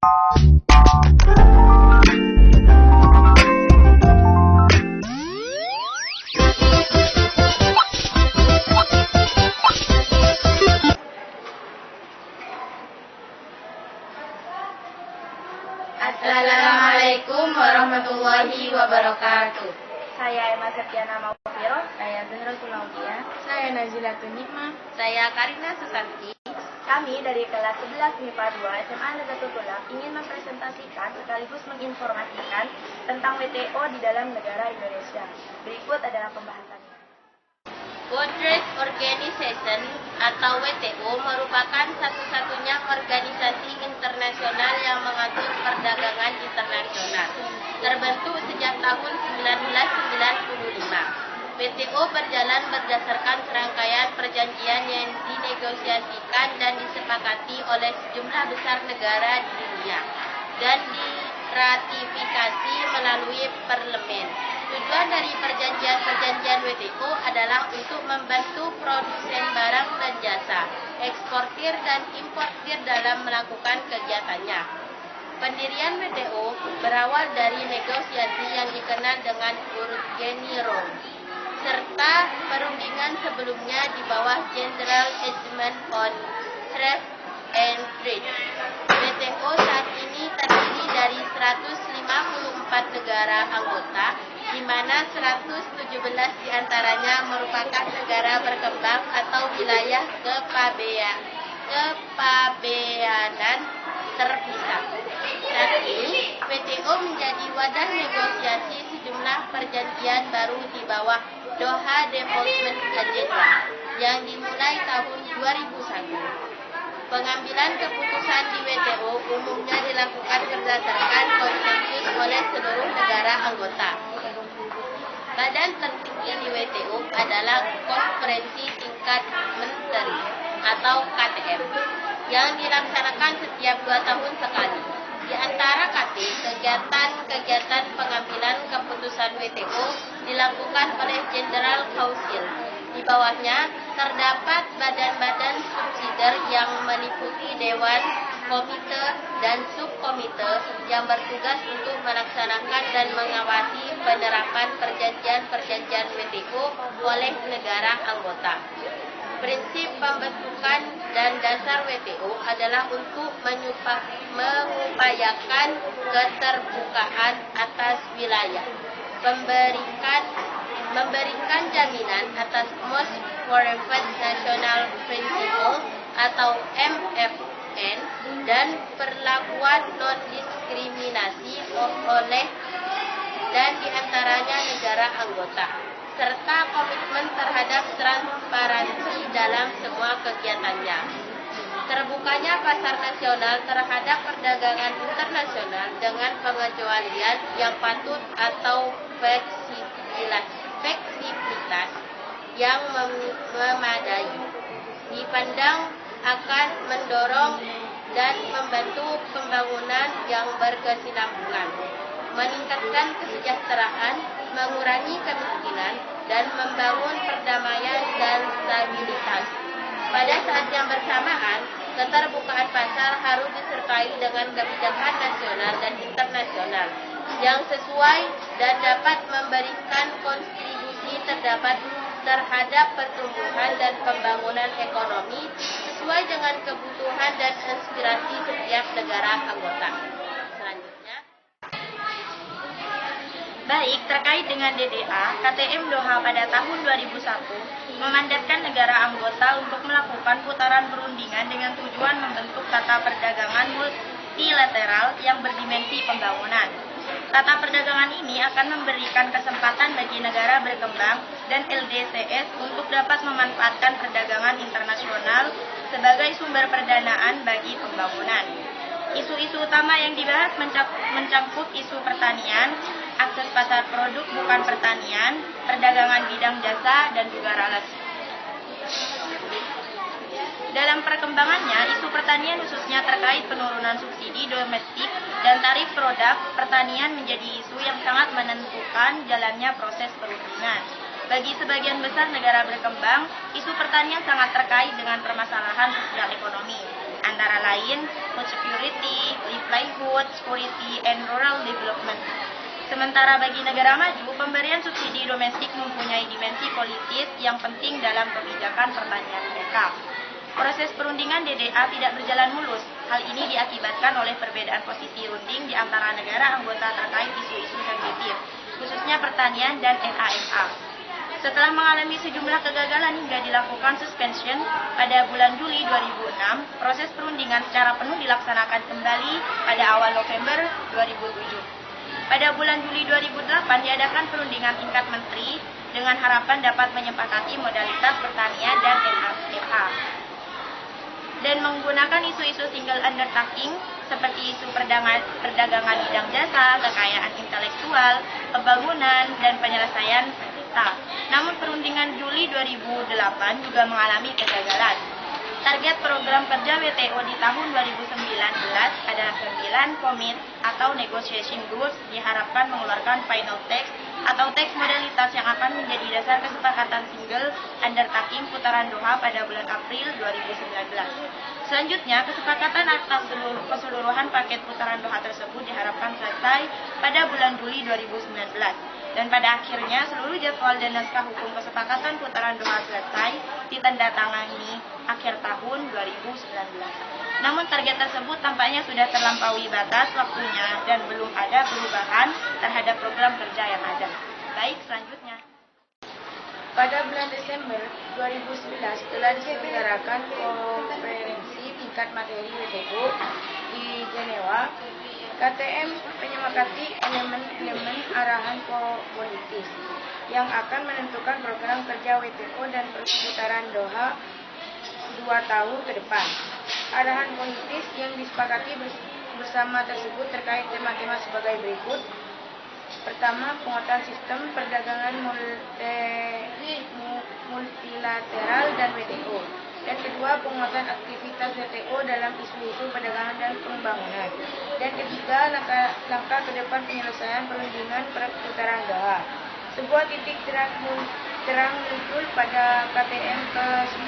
Assalamualaikum warahmatullahi wabarakatuh. Saya Emma Septiana Maufiro. Saya Zahra Sulaudia. Saya Nazila Tunikma. Saya Karina Susanti. Kami dari kelas 11 MIPA 2 SMA Nadatul Ulama ingin mempresentasikan sekaligus menginformasikan tentang WTO di dalam negara Indonesia. Berikut adalah pembahasannya. World Trade Organization atau WTO merupakan satu-satunya organisasi internasional yang mengatur perdagangan internasional. Terbentuk sejak tahun 1995. WTO berjalan berdasarkan serangkaian perjanjian yang dinegosiasikan dan disepakati oleh sejumlah besar negara di dunia dan diratifikasi melalui parlemen. Tujuan dari perjanjian-perjanjian WTO adalah untuk membantu produsen barang dan jasa, eksportir dan importir dalam melakukan kegiatannya. Pendirian WTO berawal dari negosiasi yang dikenal dengan Eugene Round, serta perundingan sebelumnya di bawah General Agreement on Trade and Trade. WTO saat ini terdiri dari 154 negara anggota, di mana 117 diantaranya merupakan negara berkembang atau wilayah kepabeanan terpisah. Saat ini, WTO menjadi wadah negosiasi sejumlah perjanjian baru di bawah Doha Development Agenda yang dimulai tahun 2001. Pengambilan keputusan di WTO umumnya dilakukan berdasarkan konsensus oleh seluruh negara anggota. Badan tertinggi di WTO adalah Konferensi Tingkat Menteri atau KTM yang dilaksanakan setiap 2 tahun sekali. Di antara KT, kegiatan pengambilan keputusan WTO dilakukan oleh General Council. Di bawahnya terdapat badan-badan subsidiar yang meliputi dewan, komite, dan subkomite yang bertugas untuk melaksanakan dan mengawasi penerapan perjanjian-perjanjian WTO oleh negara anggota. Prinsip pembentukan dan dasar WTO adalah untuk mengupayakan keterbukaan atas wilayah, memberikan jaminan atas Most Favored National Principle atau MFN dan perlakuan non-diskriminasi oleh dan diantaranya negara anggota, serta komitmen terhadap transparansi dalam semua kegiatannya. Terbukanya pasar nasional terhadap perdagangan internasional dengan pengecualian yang patut atau fleksibilitas yang memadai dipandang akan mendorong dan membantu pembangunan yang berkesinambungan, meningkatkan kesejahteraan, mengurangi kemiskinan, dan membangun perdamaian dan stabilitas. Pada saat yang bersamaan, keterbukaan pasar harus disertai dengan kebijakan nasional dan internasional yang sesuai dan dapat memberikan kontribusi terhadap pertumbuhan dan pembangunan ekonomi sesuai dengan kebutuhan dan aspirasi setiap negara anggota. Selanjutnya, Baik, terkait dengan DDA, KTM Doha pada tahun 2001 memandatkan negara anggota untuk melakukan putaran perundingan dengan tujuan membentuk tata perdagangan multilateral yang berdimensi pembangunan. Tata perdagangan ini akan memberikan kesempatan bagi negara berkembang dan LDCS untuk dapat memanfaatkan perdagangan internasional sebagai sumber pendanaan bagi pembangunan. Isu-isu utama yang dibahas mencakup isu pertanian, akses pasar produk bukan pertanian, perdagangan bidang jasa, dan juga relasi. Dalam perkembangannya, isu pertanian khususnya terkait penurunan subsidi domestik dan tarif produk pertanian menjadi isu yang sangat menentukan jalannya proses perundingan. Bagi sebagian besar negara berkembang, isu pertanian sangat terkait dengan permasalahan sosial ekonomi. antara lain food security, livelihood, security, and rural development. Sementara bagi negara maju, pemberian subsidi domestik mempunyai dimensi politis yang penting dalam kebijakan pertanian mereka. Proses perundingan DDA tidak berjalan mulus. Hal ini diakibatkan oleh perbedaan posisi runding di antara negara anggota terkait isu-isu sensitif, khususnya pertanian dan NAMA. Setelah mengalami sejumlah kegagalan hingga dilakukan suspension pada bulan Juli 2006, proses perundingan secara penuh dilaksanakan kembali pada awal November 2007. Pada bulan Juli 2008 diadakan perundingan tingkat menteri dengan harapan dapat menyepakati modalitas pertanian dan NAMA. Dan menggunakan isu-isu single undertaking seperti isu perdagangan bidang jasa, kekayaan intelektual, pembangunan, dan penyelesaian sengketa. Namun perundingan Juli 2008 juga mengalami kegagalan. Target program kerja WTO di tahun 2019 adalah 9 commit atau negotiation rules diharapkan mengeluarkan final text atau teks modalitas yang akan menjadi dasar kesepakatan single undertaking putaran Doha pada bulan April 2019. Selanjutnya, kesepakatan atas keseluruhan paket putaran Doha tersebut diharapkan selesai pada bulan Juli 2019. Dan pada akhirnya, seluruh jadwal dan naskah hukum kesepakatan putaran Doha selesai ditandatangani akhir tahun 2019. Namun target tersebut tampaknya sudah terlampaui batas waktunya dan belum ada perubahan terhadap program kerja yang ada. Baik, selanjutnya. Pada bulan Desember 2011 telah diselenggarakan konferensi tingkat materi WTO di Jenewa. KTM menyepakati elemen-elemen arahan politis yang akan menentukan program kerja WTO dan putaran Doha 2 tahun ke depan. Arahan politis yang disepakati bersama tersebut terkait tema-tema sebagai berikut. Pertama, penguatan sistem perdagangan multilateral dan WTO. Dan kedua, penguatan aktivitas WTO dalam isu-isu perdagangan dan pembangunan. Dan ketiga, langkah ke depan penyelesaian perundingan putaran Doha. Sebuah titik terang muncul pada KTM ke-9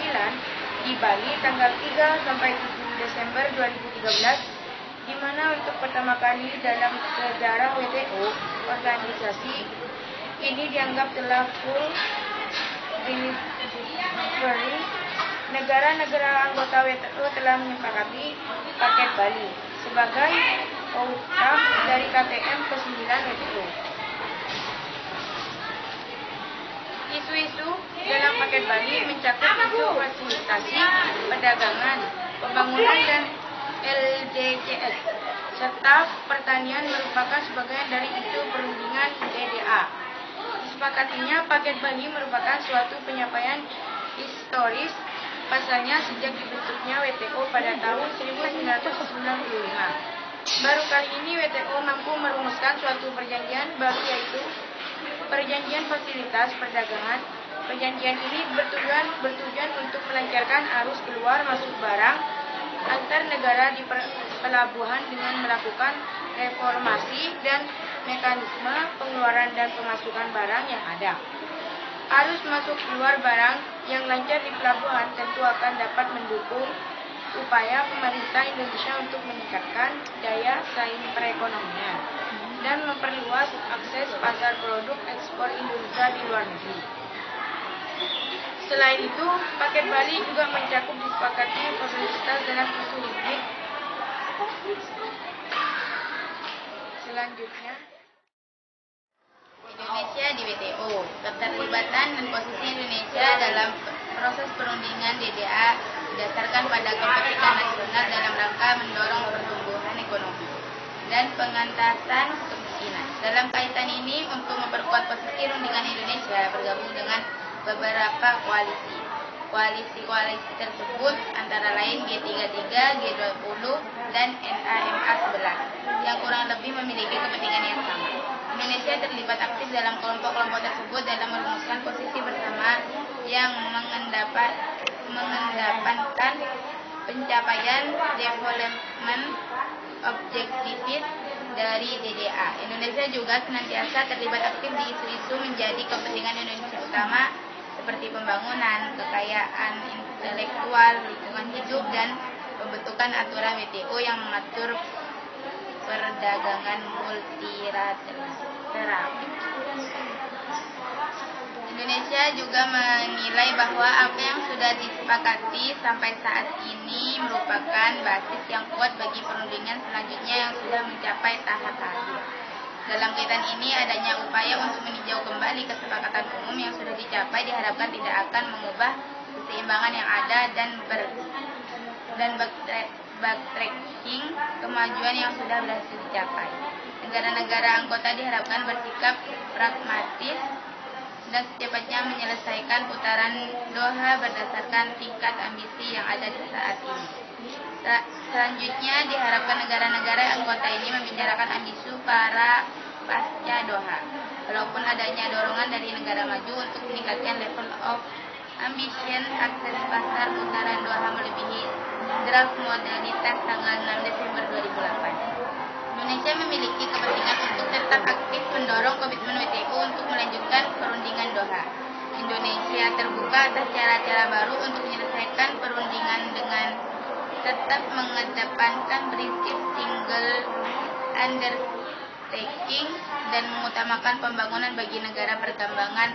di Bali tanggal 3 sampai 7 Desember 2013, di mana untuk pertama kali dalam sejarah WTO, organisasi ini dianggap telah full delivery. Negara-negara anggota WTO telah menyepakati paket Bali sebagai outcome dari KTM ke-9 WTO. Isu-isu dalam paket Bali mencakup isu fasilitasi perdagangan, pembangunan, dan LDCS, serta pertanian merupakan sebagian dari isu perundingan DDA. Disepakatinya paket Bali merupakan suatu pencapaian historis. Pasalnya sejak dibentuknya WTO pada tahun 1995. Baru kali ini WTO mampu merumuskan suatu perjanjian baru, yaitu Perjanjian Fasilitas Perdagangan. Perjanjian ini bertujuan untuk melancarkan arus keluar masuk barang antar negara di pelabuhan dengan melakukan reformasi dan mekanisme pengeluaran dan pemasukan barang yang ada. Arus masuk keluar barang yang lancar di pelabuhan tentu akan dapat mendukung upaya pemerintah Indonesia untuk meningkatkan daya saing perekonomian dan memperluas akses pasar produk ekspor Indonesia di luar negeri. Selain itu, paket Bali juga mencakup disepakati fasilitas dalam isu hibrid. Selanjutnya, Indonesia di WTO. Keterlibatan dan posisi Indonesia dalam proses perundingan DDA didasarkan pada kepentingan nasional dalam rangka mendorong pertumbuhan ekonomi dan pengentasan kemiskinan. Dalam kaitan ini, untuk memperkuat posisi rundingan Indonesia bergabung dengan beberapa koalisi. Koalisi tersebut antara lain G33, G20, dan NAMA 11 yang kurang lebih memiliki kepentingan yang sama. Indonesia terlibat aktif dalam kelompok-kelompok tersebut dalam merumuskan posisi bersama yang mengedepankan pencapaian development objectives dari DDA. Indonesia juga senantiasa terlibat aktif di isu-isu menjadi kepentingan Indonesia utama seperti pembangunan, kekayaan intelektual, lingkungan hidup, dan pembentukan aturan WTO yang mengatur perdagangan multilateral. Indonesia juga menilai bahwa apa yang sudah disepakati sampai saat ini merupakan basis yang kuat bagi perundingan selanjutnya yang sudah mencapai tahap akhir. Dalam kaitan ini, adanya upaya untuk meninjau kembali kesepakatan umum yang sudah dicapai diharapkan tidak akan mengubah keseimbangan yang ada dan backtracking kemajuan yang sudah berhasil dicapai. Negara-negara anggota diharapkan bersikap pragmatis dan secepatnya menyelesaikan putaran Doha berdasarkan tingkat ambisi yang ada di saat ini. Selanjutnya diharapkan negara-negara anggota ini membicarakan ambisi para pasca Doha. Walaupun adanya dorongan dari negara maju untuk meningkatkan level of ambition, akses pasar putaran Doha melebihi draft modalitas tanggal 6 Desember 2008. Indonesia memiliki kepentingan untuk tetap aktif mendorong komitmen WTO untuk melanjutkan perundingan Doha. Indonesia terbuka atas cara-cara baru untuk menyelesaikan perundingan dengan tetap mengedepankan prinsip single undertaking dan mengutamakan pembangunan bagi negara perkembangan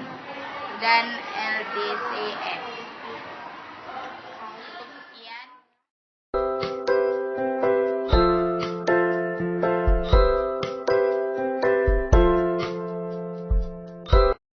dan LDCF.